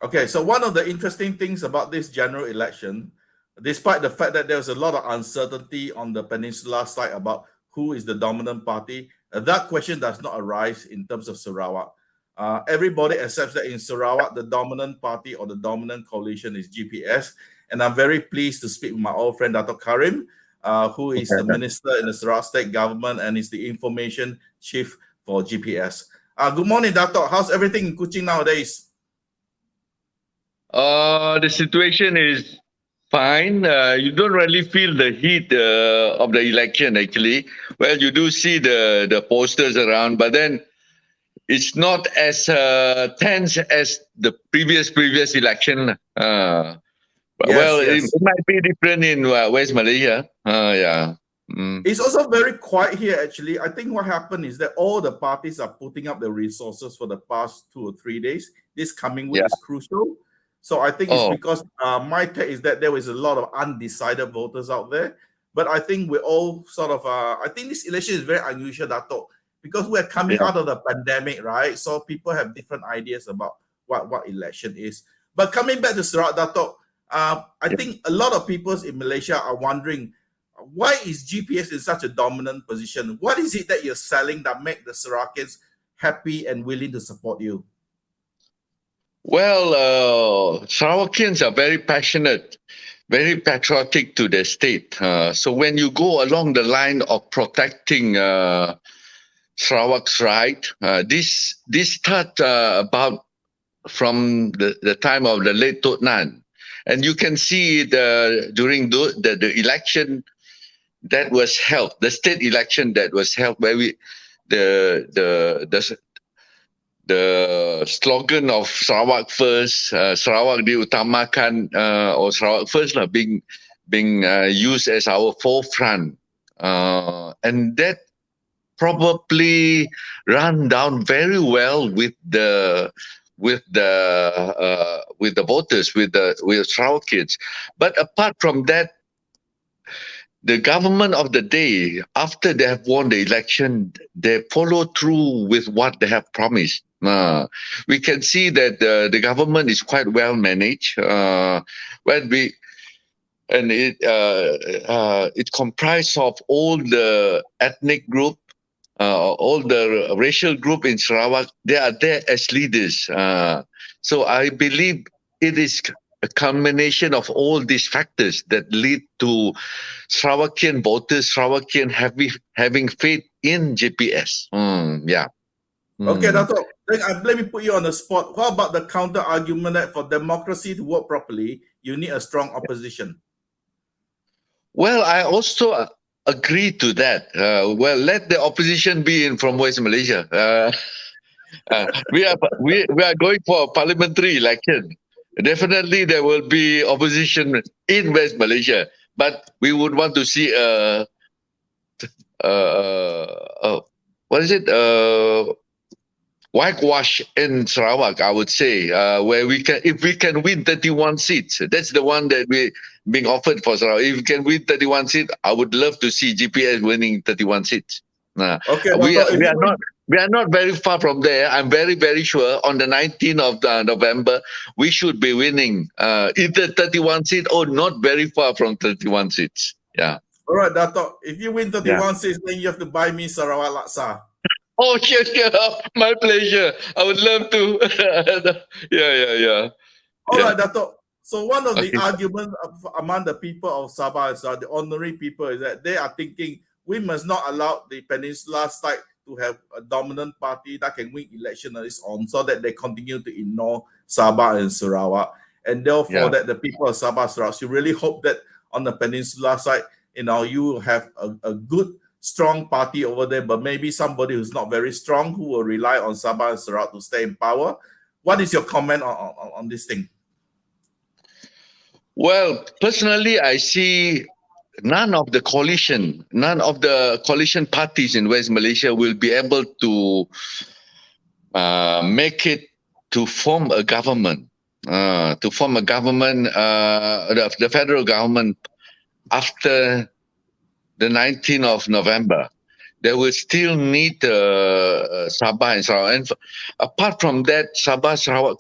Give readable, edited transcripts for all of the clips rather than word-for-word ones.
Okay, so one of the interesting things about this general election, despite the fact that there's a lot of uncertainty on the peninsula side about who is the dominant party, that question does not arise in terms of Sarawak. Everybody accepts that in Sarawak, the dominant party or the dominant coalition is GPS. And I'm very pleased to speak with my old friend Datuk Karim, who is the minister in the Sarawak state government and is the information chief for GPS. Good morning, Datuk. How's everything in Kuching nowadays? The situation is fine. You don't really feel the heat of the election, actually. Well, you do see the posters around, but then it's not as tense as the previous election. Yes, Well, yes. it might be different in West Malaysia. Yeah. It's also very quiet here, actually. I think what happened is that all the parties are putting up the resources for the past 2 or 3 days. This coming week Yeah. is crucial. So I think it's Oh, because my take is that there is a lot of undecided voters out there. But I think we're all sort of, I think this election is very unusual, Dato, because we're coming yeah. out of the pandemic, right? So people have different ideas about what election is. But coming back to Sarawak, Dato, I Yeah. think a lot of people in Malaysia are wondering, why is GPS in such a dominant position? What is it that you're selling that make the Sarawakians happy and willing to support you? Well, Sarawakians are very passionate, very patriotic to their state. So when you go along the line of protecting Sarawak's right, this start about from the time of the late Tot Nan. And you can see it during the election that was held, the state election that was held, where the the the the slogan of Sarawak first, Sarawak diutamakan, or Sarawak first, being used as our forefront, and that probably ran down very well with the voters, with Sarawak kids. But apart from that, the government of the day, after they have won the election, they follow through with what they have promised. We can see that the government is quite well managed. When we and it comprised of all the ethnic group, all the racial group in Sarawak. They are there as leaders. So I believe it is a combination of all these factors that lead to Sarawakian voters, Sarawakian having faith in GPS. Yeah. Okay, Mm. Dato, let me put you on the spot. What about the counter argument that for democracy to work properly, you need a strong opposition? Well, I also agree to that. Well, let the opposition be in from West Malaysia. We are going for a parliamentary election. Definitely, there will be opposition in West Malaysia, but we would want to see what is it? Whitewash in Sarawak, I would say, where if we can win 31 seats, that's the one that we being offered for Sarawak. If we can win 31 seats, I would love to see GPS winning 31 seats. Okay, We Dato, if we you are not. We are not very far from there. I'm very, very sure on the 19th of November, we should be winning either 31 seats or not very far from 31 seats. Yeah. all right, Dato, if you win Yeah. 31 seats, then you have to buy me Sarawak laksa. Oh, sure, sure. My pleasure. I would love to. Yeah. All right, Dato. So one of the Okay. arguments among the people of Sabah, the ordinary people, is that they are thinking we must not allow the peninsula side to have a dominant party that can win election on its own, so that they continue to ignore Sabah and Sarawak, and therefore Yeah. that the people of Sabah Sarawak should really hope that on the peninsula side, you have a good strong party over there, but maybe somebody who's not very strong who will rely on Sabah and Sarawak to stay in power. What is your comment on this thing? Well, personally, I see none of the coalition parties in West Malaysia will be able to make it to form a government. The federal government after the 19th of November. They will still need Sabah and Sarawak. And apart from that, Sabah Sarawak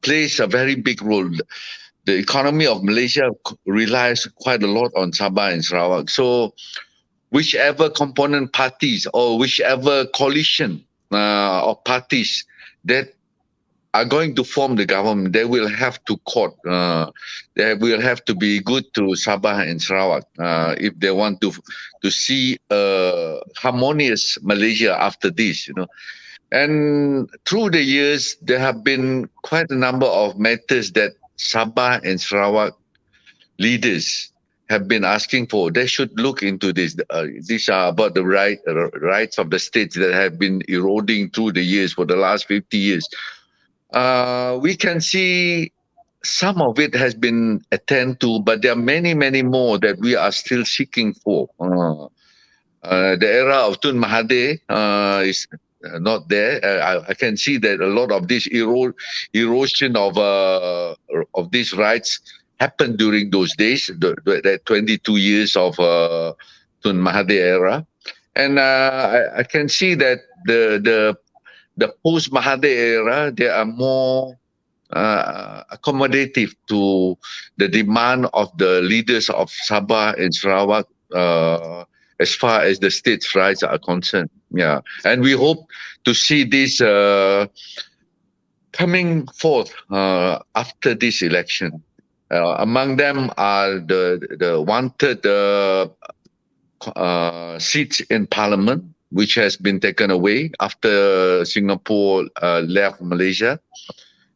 plays a very big role. The economy of Malaysia relies quite a lot on Sabah and Sarawak. So whichever component parties or whichever coalition of parties that are going to form the government, they will have to court. They will have to be good to Sabah and Sarawak if they want to see a harmonious Malaysia after this. And through the years, there have been quite a number of matters that Sabah and Sarawak leaders have been asking for. They should look into this. These are about the rights of the states that have been eroding through the years for the last 50 years. We can see some of it has been attended to, but there are many, many more that we are still seeking for. The era of Tun Mahathir is not there. I can see that a lot of this erosion of these rights happened during those days, that 22 years of Tun Mahathir era. And I can see that the post Mahathir era, they are more accommodative to the demand of the leaders of Sabah and Sarawak as far as the states' rights are concerned. Yeah, and we hope to see this coming forth after this election. Among them are the wanted seats in Parliament, which has been taken away after Singapore left Malaysia,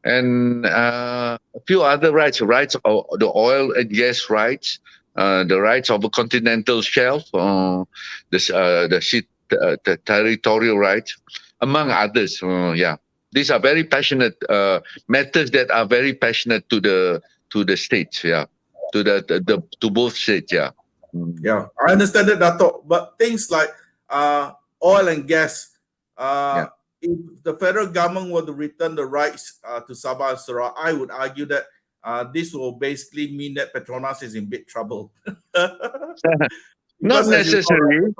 and a few other rights of the oil and gas rights, the rights of a continental shelf, the territorial rights, among others. Yeah, these are very passionate matters that are very passionate to the states. Yeah, to both states. Yeah. Yeah, I understand that, Dato', but things like oil and gas, if the federal government were to return the rights to Sabah and Sarawak, I would argue that this will basically mean that Petronas is in big trouble. Not necessarily.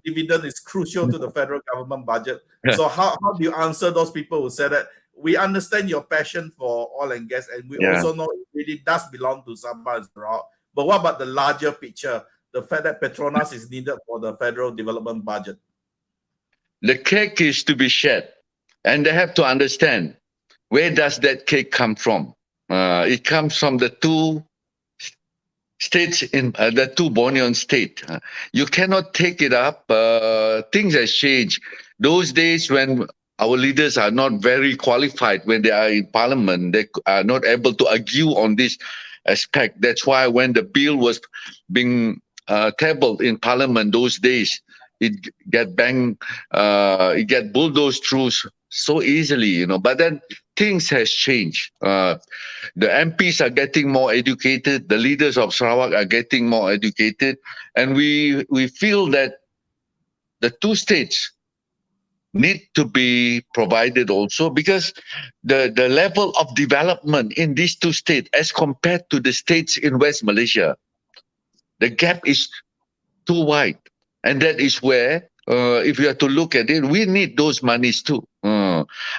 Dividend is crucial to the federal government budget. So how do you answer those people who say that we understand your passion for oil and gas, and we also know it really does belong to Sabah and Sarawak, but what about the larger picture, the fact that Petronas is needed for the federal development budget? The cake is to be shared, and they have to understand where does that cake come from. It comes from the two states in the two Bornean state. You cannot take it up. Things have changed. Those days when our leaders are not very qualified, when they are in parliament, they are not able to argue on this aspect. That's why when the bill was being tabled in parliament those days, it get banged, it get bulldozed through so easily, But then things has changed. The MPs are getting more educated. The leaders of Sarawak are getting more educated, and we feel that the two states need to be provided also, because the level of development in these two states as compared to the states in West Malaysia, the gap is too wide. And that is where, if you have to look at it, we need those monies too.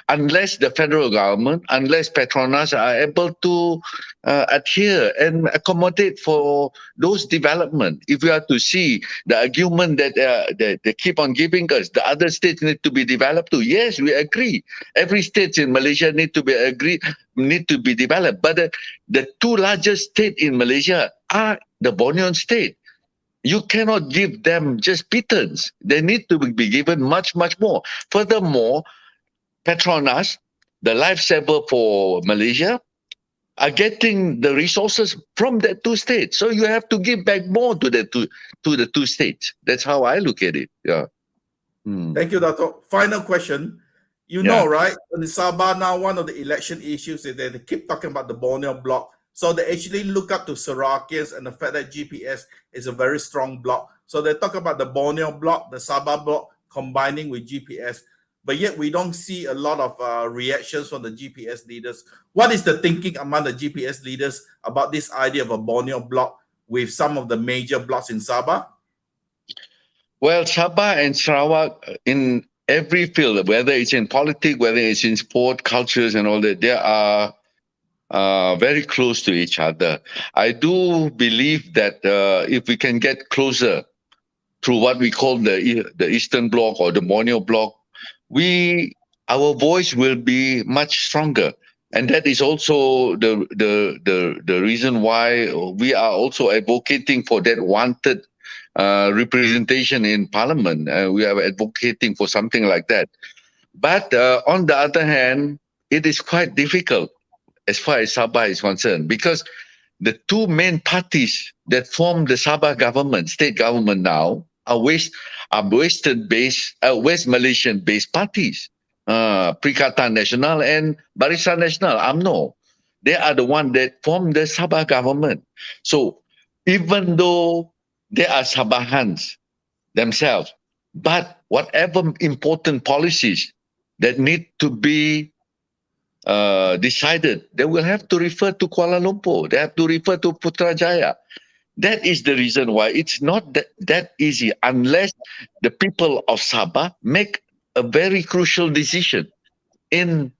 Unless the federal government, unless Petronas are able to adhere and accommodate for those development. If we are to see the argument that they keep on giving us, the other states need to be developed too. Yes, we agree. Every state in Malaysia need to be developed. But the two largest states in Malaysia are the Bornean state. You cannot give them just pittance. They need to be given much, much more. Furthermore, Petronas, the lifesaver for Malaysia, are getting the resources from the two states. So you have to give back more to the two states. That's how I look at it. Yeah. Thank you, Dato'. Final question. You know, right? In Sabah now, one of the election issues is that they keep talking about the Borneo bloc. So they actually look up to Sarawakians and the fact that GPS is a very strong bloc. So they talk about the Borneo bloc, the Sabah bloc combining with GPS. But yet we don't see a lot of reactions from the GPS leaders. What is the thinking among the GPS leaders about this idea of a Borneo bloc with some of the major blocs in Sabah? Well, Sabah and Sarawak, in every field, whether it's in politics, whether it's in sport, cultures and all that, they are very close to each other. I do believe that if we can get closer through what we call the Eastern Bloc or the Borneo Bloc, our voice will be much stronger. And that is also the reason why we are also advocating for that wanted representation in Parliament. We are advocating for something like that. But on the other hand, it is quite difficult as far as Sabah is concerned, because the two main parties that form the Sabah government, state government now, are West Malaysian-based parties, Perikatan Nasional and Barisan Nasional, UMNO. They are the one that form the Sabah government. So even though they are Sabahans themselves, but whatever important policies that need to be decided, they will have to refer to Kuala Lumpur. They have to refer to Putrajaya. That is the reason why it's not that easy unless the people of Sabah make a very crucial decision in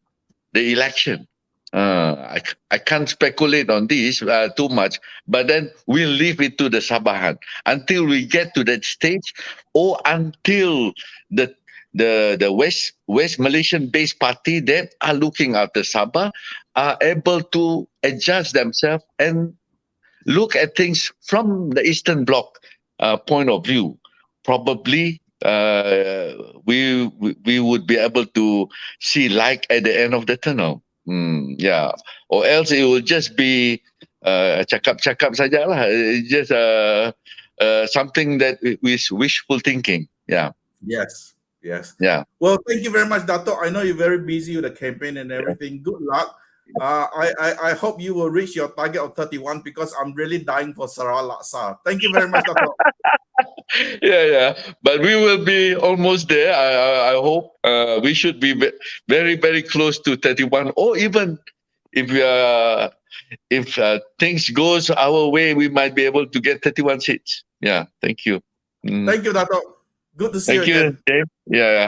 the election. I can't speculate on this too much, but then we'll leave it to the Sabahan until we get to that stage, or until the West Malaysian-based party that are looking after Sabah are able to adjust themselves and look at things from the Eastern Bloc point of view. Probably we would be able to see light at the end of the tunnel. Yeah, or else it will just be cakap-cakap saja lah. It's just something that is wishful thinking. Yeah. Yes. Yes. Yeah. Well, thank you very much, Dato'. I know you're very busy with the campaign and everything. Good luck. I hope you will reach your target of 31, because I'm really dying for Sarawak Laksa. Thank you very much, Dato'. Yeah. But we will be almost there. I hope we should be very, very close to 31, or even if things goes our way, we might be able to get 31 seats. Yeah. Thank you. Thank you, Dato'. Good to see you again. Thank you, Dave. Yeah.